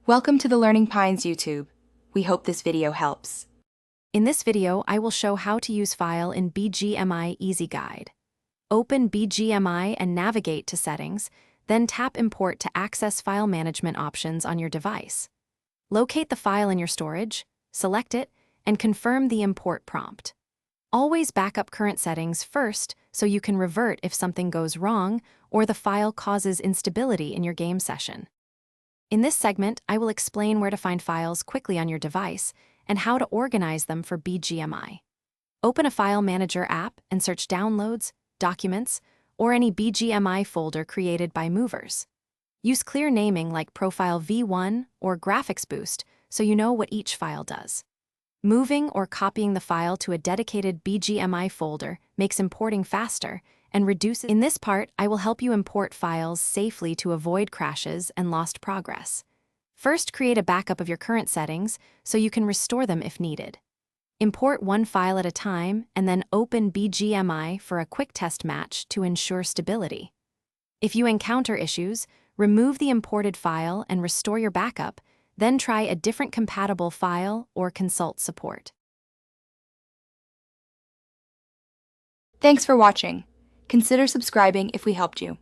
Welcome to the Learning Pines YouTube. We hope this video helps. In this video, I will show how to use File in Bgmi Easy Guide. Open Bgmi and navigate to Settings, then tap Import to access file management options on your device. Locate the file in your storage, select it, and confirm the import prompt. Always backup current settings first so you can revert if something goes wrong or the file causes instability in your game session. In this segment, I will explain where to find files quickly on your device and how to organize them for Bgmi. Open a File Manager app and search Downloads, Documents, or any Bgmi folder created by movers. Use clear naming like Profile V1 or Graphics Boost so you know what each file does. Moving or copying the file to a dedicated Bgmi folder makes importing faster and reduces. In this part, I will help you import files safely to avoid crashes and lost progress. First, create a backup of your current settings so you can restore them if needed. Import one file at a time and then open Bgmi for a quick test match to ensure stability. If you encounter issues, remove the imported file and restore your backup, then try a different compatible file or consult support. Thanks for watching. Consider subscribing if we helped you.